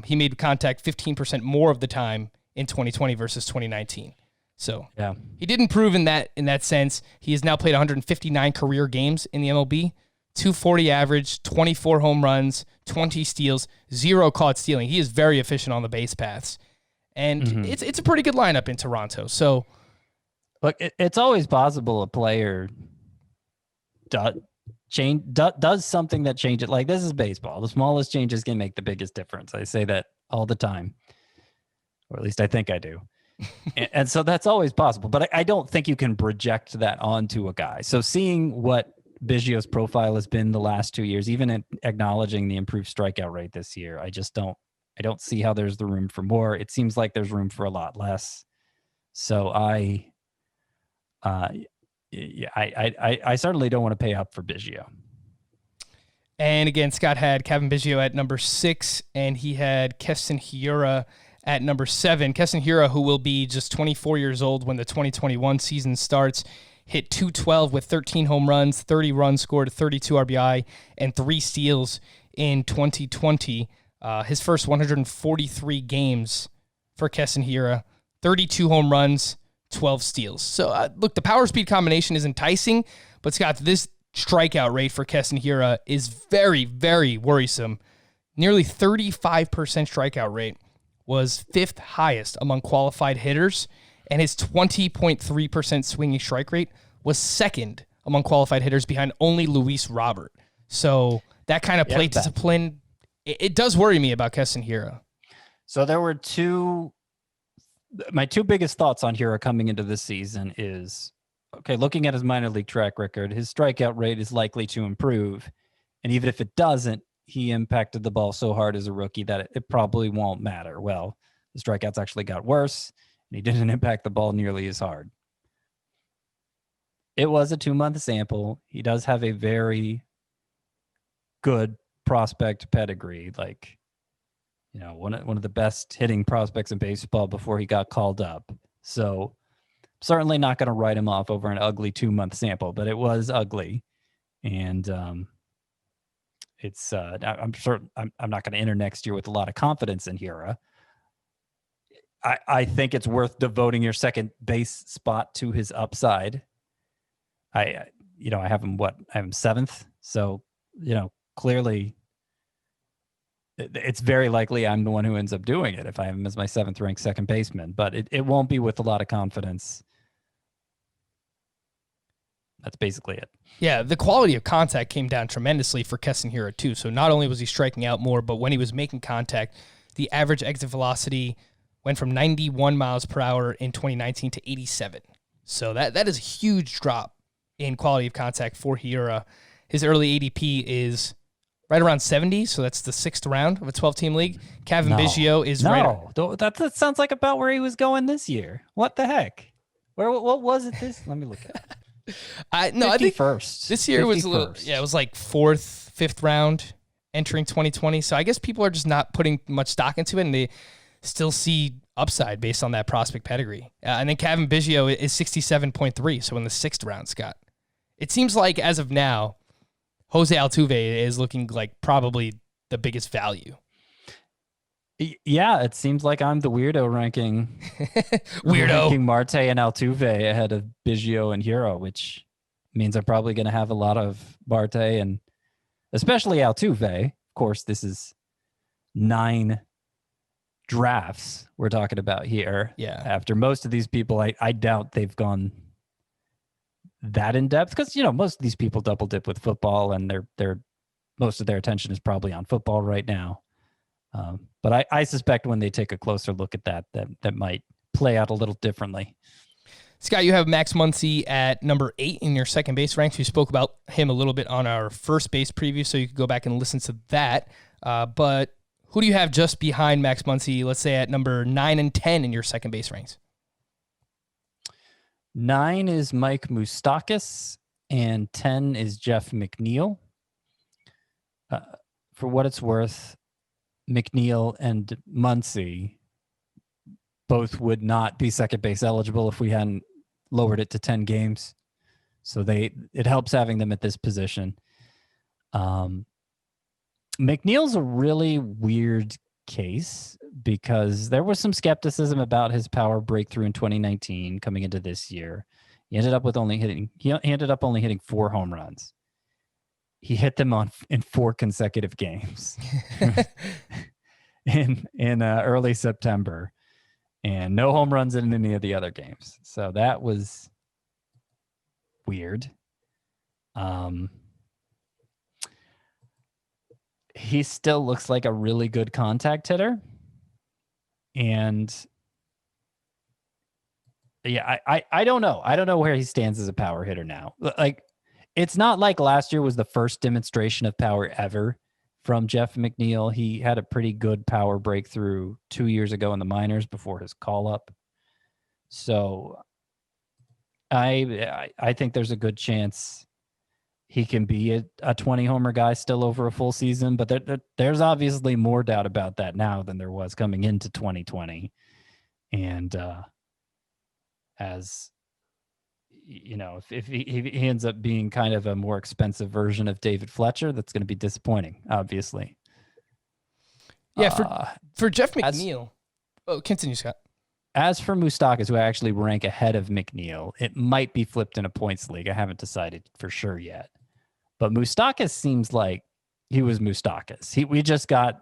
he made contact 15% more of the time in 2020 versus 2019. So yeah, he did improve in that sense. He has now played 159 career games in the MLB, 240 average, 24 home runs, 20 steals, 0 caught stealing. He is very efficient on the base paths, and it's a pretty good lineup in Toronto. So look, it's always possible a player does something that changes. Like, this is baseball. The smallest changes can make the biggest difference. I say that all the time. Or at least I think I do. and so that's always possible. But I don't think you can project that onto a guy. So seeing what Biggio's profile has been the last 2 years, even acknowledging the improved strikeout rate this year, I don't see how there's the room for more. It seems like there's room for a lot less. So I certainly don't want to pay up for Biggio. And again, Scott had Kevin Biggio at number 6, and he had Keston Hiura at number 7. Keston Hiura, who will be just 24 years old when the 2021 season starts, hit .212 with 13 home runs, 30 runs scored, 32 RBI, and 3 steals in 2020. His first 143 games for Keston Hiura, 32 home runs, 12 steals. So, look, the power speed combination is enticing, but Scott, this strikeout rate for Keston Hiura is very, very worrisome. Nearly 35% strikeout rate was fifth highest among qualified hitters, and his 20.3% swinging strike rate was second among qualified hitters behind only Luis Robert. So that kind of plate discipline, it does worry me about Keston Hiura. So there were my two biggest thoughts on Hiura coming into this season is, okay, looking at his minor league track record, his strikeout rate is likely to improve. And even if it doesn't, he impacted the ball so hard as a rookie that it probably won't matter. Well, the strikeouts actually got worse, and he didn't impact the ball nearly as hard. It was a 2-month sample. He does have a very good prospect pedigree, like, one of the best hitting prospects in baseball before he got called up. So certainly not going to write him off over an ugly 2-month sample, but it was ugly. And it's I'm sure I'm not going to enter next year with a lot of confidence in Hiura. I think it's worth devoting your second base spot to his upside. I have him seventh. So, clearly it's very likely I'm the one who ends up doing it if I have him as my 7th ranked second baseman, but it won't be with a lot of confidence. That's basically it. Yeah, the quality of contact came down tremendously for Keston Hiura too. So not only was he striking out more, but when he was making contact, the average exit velocity went from 91 miles per hour in 2019 to 87. So that is a huge drop in quality of contact for Hiura. His early ADP is right around 70, so that's the 6th round of a 12-team league. Biggio is that sounds like about where he was going this year. What the heck? What was it this? Let me look at it. I think first. This year was a little, it was like 4th, 5th round entering 2020. So I guess people are just not putting much stock into it, and they still see upside based on that prospect pedigree. And then Biggio is 67.3, so in the 6th round, Scott. It seems like as of now, Jose Altuve is looking like probably the biggest value. Yeah, it seems like I'm the weirdo ranking Marte and Altuve ahead of Biggio and Hiura, which means I'm probably going to have a lot of Marte and especially Altuve. Of course, this is 9 drafts we're talking about here. Yeah. After most of these people, I doubt they've gone that in depth because, most of these people double dip with football and they're most of their attention is probably on football right now. But I suspect when they take a closer look at that might play out a little differently. Scott, you have Max Muncie at number 8 in your second base ranks. We spoke about him a little bit on our first base preview, so you could go back and listen to that. But who do you have just behind Max Muncie, let's say at number 9 and 10 in your second base ranks? 9 is Mike Moustakas, and 10 is Jeff Mcneal. For what it's worth, Mcneal and Muncie both would not be second base eligible if we hadn't lowered it to 10 games. So it helps having them at this position. McNeil's a really weird case because there was some skepticism about his power breakthrough in 2019 coming into this year. He ended up only hitting 4 home runs. He hit them in 4 consecutive games in early September, and no home runs in any of the other games. So that was weird. He still looks like a really good contact hitter. And yeah, I don't know. I don't know where he stands as a power hitter now. Like, it's not like last year was the first demonstration of power ever from Jeff McNeal. He had a pretty good power breakthrough 2 years ago in the minors before his call up. So I think there's a good chance he can be a 20 homer guy still over a full season, but there's obviously more doubt about that now than there was coming into 2020. And as you know, if he ends up being kind of a more expensive version of David Fletcher, that's going to be disappointing, obviously. Yeah, for Jeff McNeal. Continue, Scott. As for Moustakas, who I actually rank ahead of Mcneal, it might be flipped in a points league. I haven't decided for sure yet. But Moustakas seems like he was Moustakas. We just got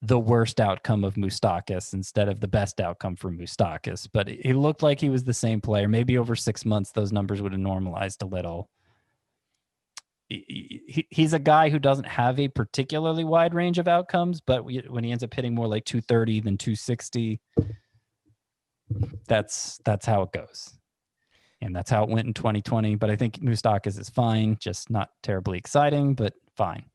the worst outcome of Moustakas instead of the best outcome for Moustakas. But he looked like he was the same player. Maybe over 6 months, those numbers would have normalized a little. He's a guy who doesn't have a particularly wide range of outcomes, but when he ends up hitting more like 230 than 260, that's how it goes. And that's how it went in 2020. But I think Moustakas is fine, just not terribly exciting, but fine.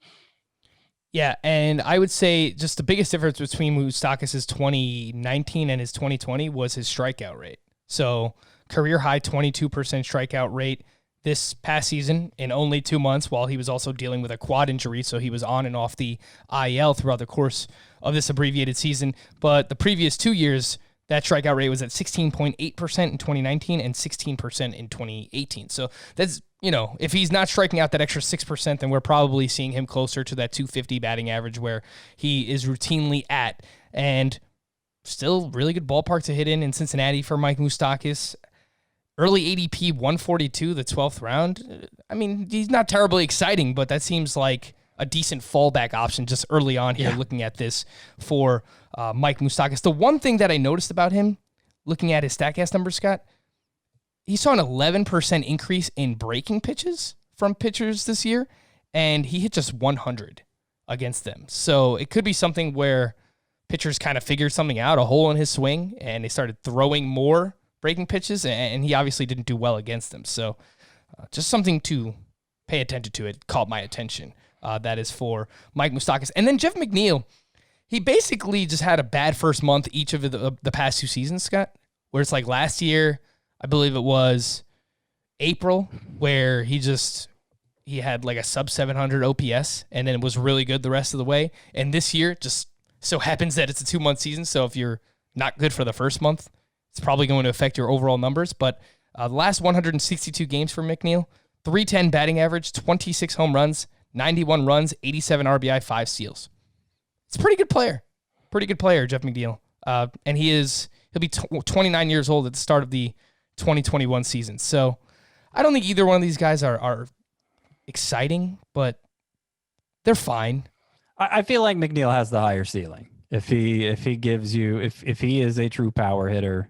Yeah, and I would say just the biggest difference between Moustakas' 2019 and his 2020 was his strikeout rate. So career high 22% strikeout rate this past season in only 2 months, while he was also dealing with a quad injury, so he was on and off the IL throughout the course of this abbreviated season. But the previous 2 years, that strikeout rate was at 16.8% in 2019 and 16% in 2018. So that's, if he's not striking out that extra 6%, then we're probably seeing him closer to that 250 batting average where he is routinely at. And still really good ballpark to hit in Cincinnati for Mike Moustakas. Early ADP 142, the 12th round. I mean, he's not terribly exciting, but that seems like a decent fallback option just early on here, looking at this for Mike Moustakas. The one thing that I noticed about him, looking at his StatCast numbers, Scott, he saw an 11% increase in breaking pitches from pitchers this year, and he hit just 100 against them. So it could be something where pitchers kind of figured something out, a hole in his swing, and they started throwing more breaking pitches, and he obviously didn't do well against them. So just something to pay attention to. It caught my attention. That is for Mike Moustakas. And then Jeff McNeil, he basically just had a bad first month each of the past 2 seasons, Scott, where it's like last year, I believe it was April, where he had like a sub 700 OPS, and then it was really good the rest of the way. And this year just so happens that it's a 2-month season, so if you're not good for the first month, it's probably going to affect your overall numbers. But the last 162 games for McNeal, 310 batting average, 26 home runs, 91 runs, 87 RBI, 5 steals. It's a pretty good player. Jeff McNeil. And he'll be 29 years old at the start of the 2021 season. So I don't think either one of these guys are exciting, but they're fine. I feel like McNeil has the higher ceiling. If he gives you, if he is a true power hitter,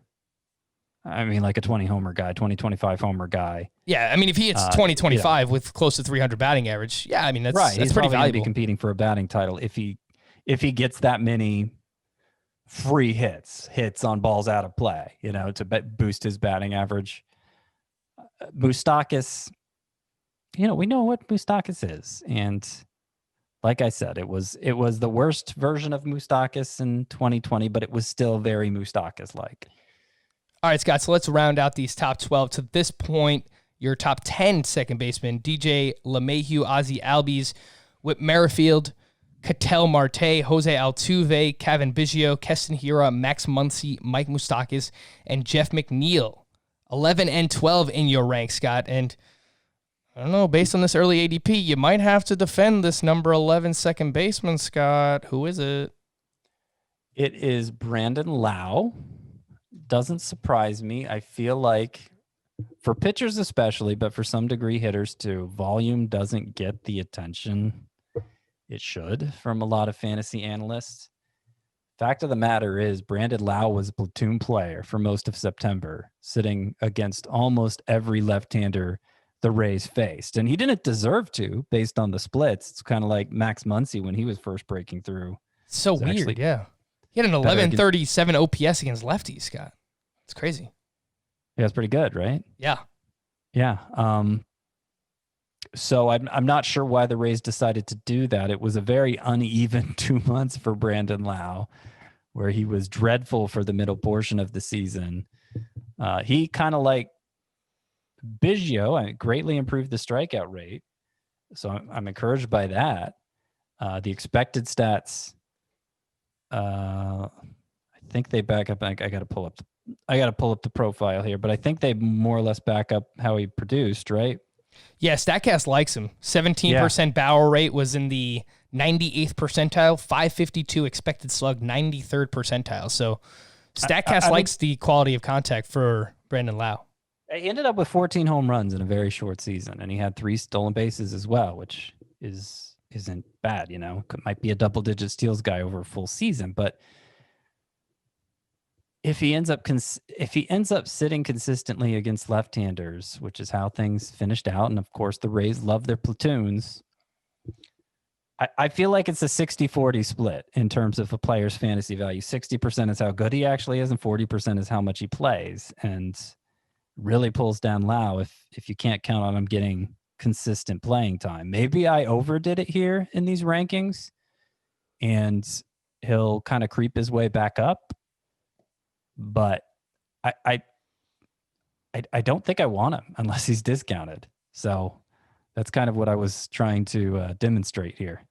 I mean, like a 25 homer guy. Yeah, I mean, if he hits 2025 with close to 300 batting average, yeah, I mean, that's right. He's pretty probably valuable. Be competing for a batting title if he gets that many free hits on balls out of play, to boost his batting average. Moustakas, we know what Moustakas is, and like I said, it was the worst version of Moustakas in 2020, but it was still very Moustakas-like. All right, Scott, so let's round out these top 12. To this point, your top 10 second baseman, DJ LeMahieu, Aussie Albies, Whit Merrifield, Katel Marte, Jose Altuve, Kevin Biggio, Keston Hiura, Max Muncie, Mike Moustakas, and Jeff McNeil. 11 and 12 in your rank, Scott. And I don't know, based on this early ADP, you might have to defend this number 11 second baseman, Scott. Who is it? It is Brandon Lau. Doesn't surprise me. I feel like for pitchers especially, but for some degree hitters too, volume doesn't get the attention it should from a lot of fantasy analysts. Fact of the matter is Brandon Lau was a platoon player for most of September, sitting against almost every left-hander the Rays faced. And he didn't deserve to based on the splits. It's kind of like Max Muncie when he was first breaking through. So weird, yeah. He had an 1137 OPS against lefties, Scott. It's crazy. Yeah, it's pretty good, right? Yeah. Yeah. So I'm not sure why the Rays decided to do that. It was a very uneven 2 months for Brandon Lau, where he was dreadful for the middle portion of the season. He kind of like Biggio, greatly improved the strikeout rate. So I'm encouraged by that. The expected stats, I think they back up. I got to pull up the profile here, but I think they more or less back up how he produced, right? Yeah, StatCast likes him. 17% barrel rate was in the 98th percentile, 552 expected slug, 93rd percentile. So StatCast likes the quality of contact for Brandon Lau. He ended up with 14 home runs in a very short season, and he had 3 stolen bases as well, which isn't bad. Might be a double-digit steals guy over a full season, but if he ends up sitting consistently against left-handers, which is how things finished out, and of course the Rays love their platoons, I feel like it's a 60-40 split in terms of a player's fantasy value. 60% is how good he actually is, and 40% is how much he plays, and really pulls down Lau if you can't count on him getting consistent playing time. Maybe I overdid it here in these rankings, and he'll kind of creep his way back up. But I don't think I want him unless he's discounted. So that's kind of what I was trying to demonstrate here.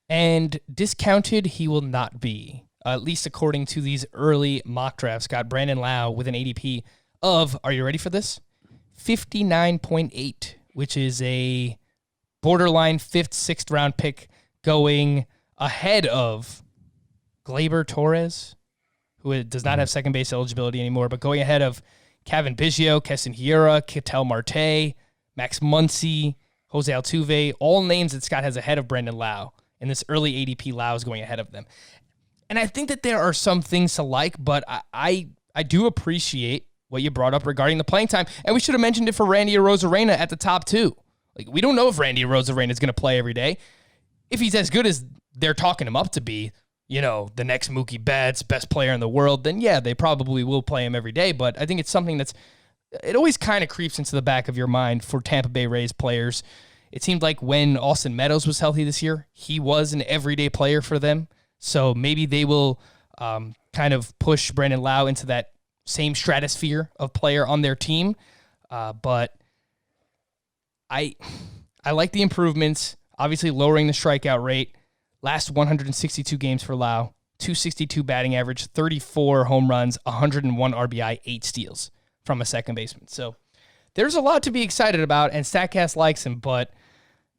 And discounted he will not be, at least according to these early mock drafts. Got Brandon Lau with an ADP of, are you ready for this? 59.8, which is a borderline 5th, 6th round pick, going ahead of Gleyber Torres, who does not have second base eligibility anymore, but going ahead of Kevin Biggio, Keston Hiura, Katel Marte, Max Muncie, Jose Altuve, all names that Scott has ahead of Brandon Lau. And this early ADP, Lau is going ahead of them. And I think that there are some things to like, but I do appreciate what you brought up regarding the playing time. And we should have mentioned it for Randy Rosarina at the top too. Like, we don't know if Randy Rosarina is going to play every day. If he's as good as they're talking him up to be, the next Mookie Betts, best player in the world, then yeah, they probably will play him every day. But I think it's something it always kind of creeps into the back of your mind for Tampa Bay Rays players. It seemed like when Austin Meadows was healthy this year, he was an everyday player for them. So maybe they will kind of push Brandon Lau into that same stratosphere of player on their team. But I like the improvements, obviously lowering the strikeout rate. Last 162 games for Lau, 262 batting average, 34 home runs, 101 RBI, 8 steals from a second baseman. So there's a lot to be excited about, and StatCast likes him, but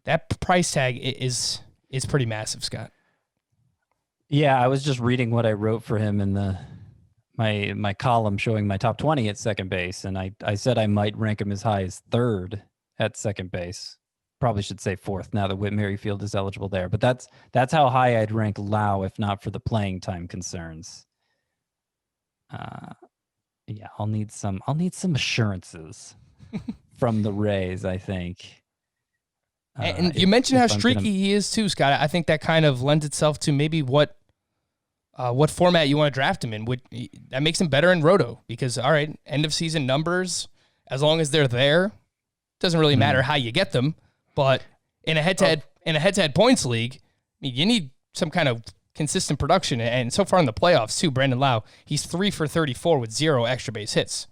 that price tag is pretty massive, Scott. Yeah, I was just reading what I wrote for him in my column showing my top 20 at second base, and I said I might rank him as high as 3rd at second base. Probably should say 4th now that Whit Merrifield is eligible there, but that's how high I'd rank Lau if not for the playing time concerns. Yeah, I'll need some assurances from the Rays, I think. And you mentioned how streaky he is too, Scott. I think that kind of lends itself to maybe what format you want to draft him in. That makes him better in Roto because, all right, end of season numbers, as long as they're there, doesn't really matter how you get them. But in a head-to-head points league, you need some kind of consistent production. And so far in the playoffs too, Brandon Lau, he's 3 for 34 with 0 extra base hits.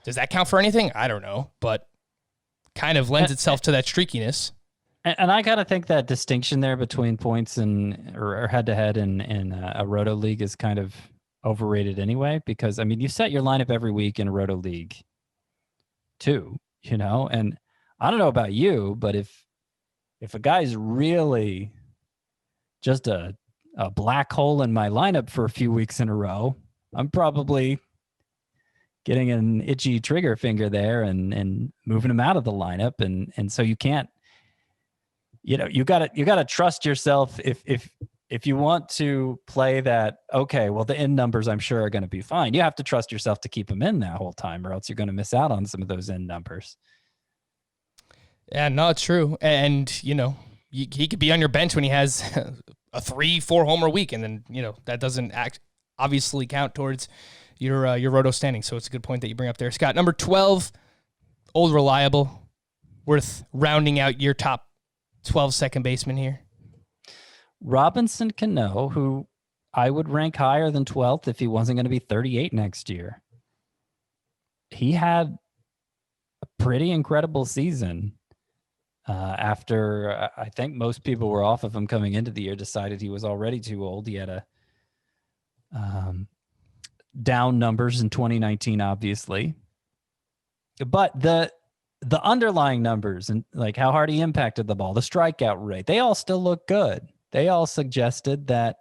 Does that count for anything? I don't know, but kind of lends itself to that streakiness. And I gotta think that distinction there between points or head-to-head in a Roto league is kind of overrated anyway, because you set your lineup every week in a Roto league too, and I don't know about you, but if a guy's really just a black hole in my lineup for a few weeks in a row, I'm probably getting an itchy trigger finger there and moving him out of the lineup. And so you can't, you gotta trust yourself if you want to play that, okay, well, the end numbers I'm sure are going to be fine. You have to trust yourself to keep him in that whole time, or else you're going to miss out on some of those end numbers. Yeah, no, it's true. And, he could be on your bench when he has a 3-4 homer week. And then, that doesn't obviously count towards your Roto standing. So it's a good point that you bring up there. Scott, number 12, old reliable, worth rounding out your top 12 second baseman here. Robinson Cano, who I would rank higher than 12th if he wasn't going to be 38 next year. He had a pretty incredible season. After I think most people were off of him coming into the year, decided he was already too old. He had a down numbers in 2019, obviously, but the underlying numbers and like how hard he impacted the ball, the strikeout rate, they all still look good. They all suggested that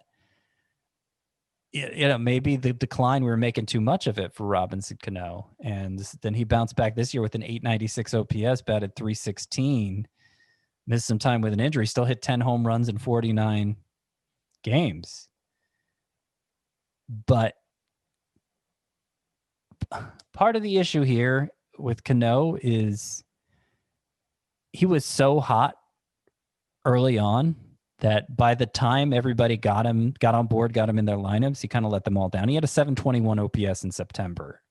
maybe the decline, we were making too much of it for Robinson Cano. And then he bounced back this year with an 896 OPS, batted 316, missed some time with an injury, still hit 10 home runs in 49 games. But part of the issue here with Cano is he was so hot early on that by the time everybody got on board, got him in their lineups, he kind of let them all down. He had a 721 OPS in September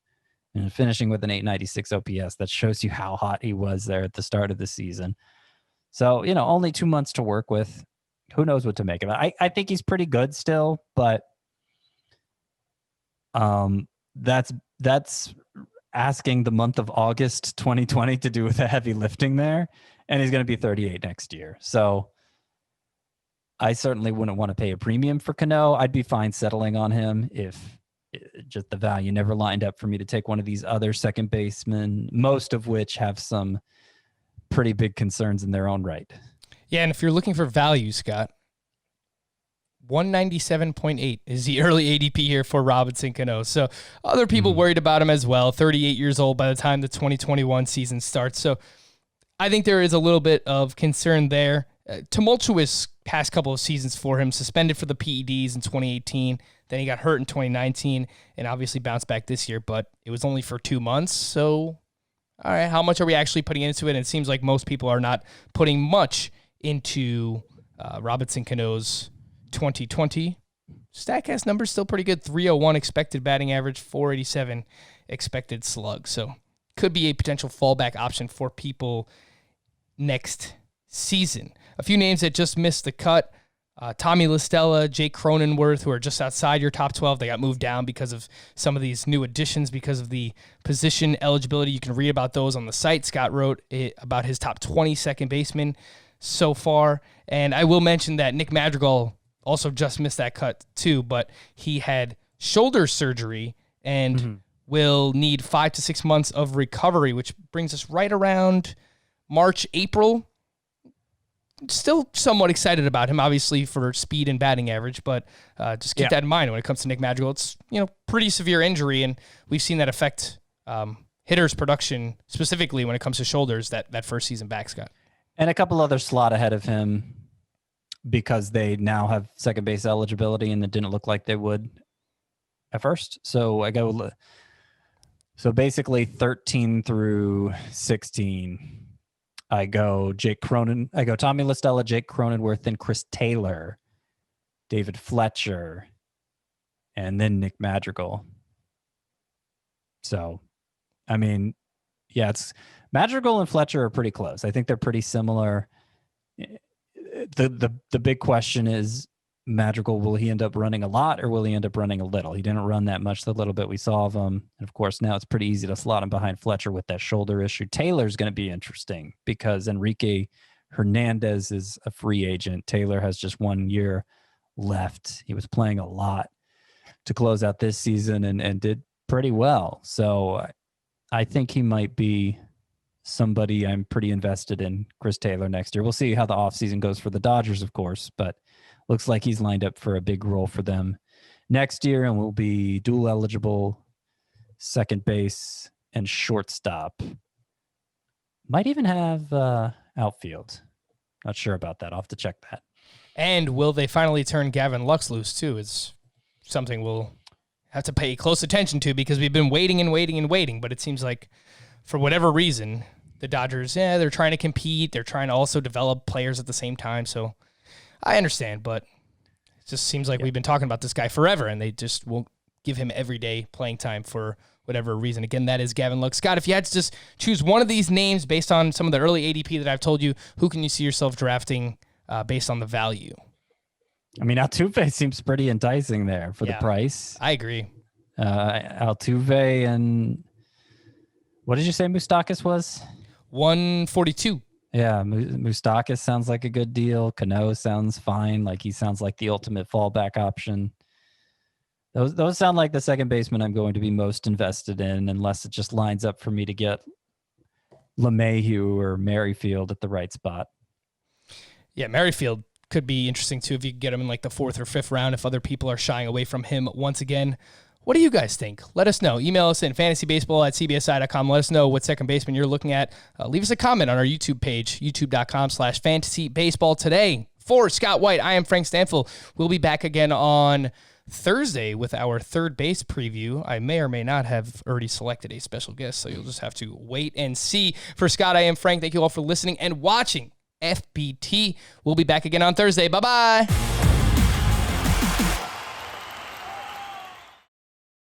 and finishing with an 896 OPS. That shows you how hot he was there at the start of the season. So, only 2 months to work with. Who knows what to make of it? I think he's pretty good still, but that's asking the month of August 2020 to do with the heavy lifting there, and he's going to be 38 next year. So I certainly wouldn't want to pay a premium for Cano. I'd be fine settling on him if just the value never lined up for me to take one of these other second basemen, most of which have some pretty big concerns in their own right. Yeah, and if you're looking for value, Scott, 197.8 is the early ADP here for Robinson Cano. So other people worried about him as well. 38 years old by the time the 2021 season starts. So I think there is a little bit of concern there. Tumultuous past couple of seasons for him, suspended for the PEDs in 2018. Then he got hurt in 2019 and obviously bounced back this year, but it was only for 2 months. So, all right, how much are we actually putting into it? And it seems like most people are not putting much into Robinson Cano's 2020 StatCast numbers. Still pretty good. 301 expected batting average, 487 expected slug. So could be a potential fallback option for people next season. A few names that just missed the cut. Tommy LaStella, Jake Cronenworth, who are just outside your top 12. They got moved down because of some of these new additions, because of the position eligibility. You can read about those on the site. Scott wrote about his top 20 second basemen so far. And I will mention that Nick Madrigal also just missed that cut too, but he had shoulder surgery and will need 5 to 6 months of recovery, which brings us right around March, April. Still somewhat excited about him, obviously, for speed and batting average, but just keep that in mind when it comes to Nick Madrigal. It's, pretty severe injury, and we've seen that affect hitters' production, specifically when it comes to shoulders, that first season back, Scott. And a couple other slot ahead of him because they now have second base eligibility, and it didn't look like they would at first. So so basically 13 through 16. I go Tommy LaStella, Jake Cronenworth, then Chris Taylor, David Fletcher, and then Nick Madrigal. So, I mean, yeah, it's Madrigal and Fletcher are pretty close. I think they're pretty similar. The big question is, Madrigal, will he end up running a lot or will he end up running a little? He didn't run that much the little bit we saw of him. And of course, now it's pretty easy to slot him behind Fletcher with that shoulder issue. Taylor's going to be interesting because Enrique Hernandez is a free agent. Taylor has just 1 year left. He was playing a lot to close out this season and did pretty well. So I think he might be somebody I'm pretty invested in, Chris Taylor, next year. We'll see how the offseason goes for the Dodgers, of course, but looks like he's lined up for a big role for them next year and will be dual eligible, second base, and shortstop. Might even have outfield. Not sure about that. I'll have to check that. And will they finally turn Gavin Lux loose, too, is something we'll have to pay close attention to because we've been waiting and waiting and waiting, but it seems like for whatever reason, the Dodgers, they're trying to compete. They're trying to also develop players at the same time, so I understand, but it just seems like we've been talking about this guy forever, and they just won't give him everyday playing time for whatever reason. Again, that is Gavin Lux. Scott, if you had to just choose one of these names based on some of the early ADP that I've told you, who can you see yourself drafting based on the value? I mean, Altuve seems pretty enticing there for the price. I agree. Altuve and what did you say Moustakas was? 142. Yeah, Moustakas sounds like a good deal. Cano sounds fine. Like he sounds like the ultimate fallback option. Those sound like the second baseman I'm going to be most invested in, unless it just lines up for me to get LeMahieu or Merrifield at the right spot. Yeah, Merrifield could be interesting too if you get him in like the 4th or 5th round if other people are shying away from him once again. What do you guys think? Let us know. Email us in fantasybaseball@cbsi.com. Let us know what second baseman you're looking at. Leave us a comment on our YouTube page, youtube.com/fantasybaseball today. For Scott White, I am Frank Stanfield. We'll be back again on Thursday with our third base preview. I may or may not have already selected a special guest, so you'll just have to wait and see. For Scott, I am Frank. Thank you all for listening and watching FBT. We'll be back again on Thursday. Bye-bye.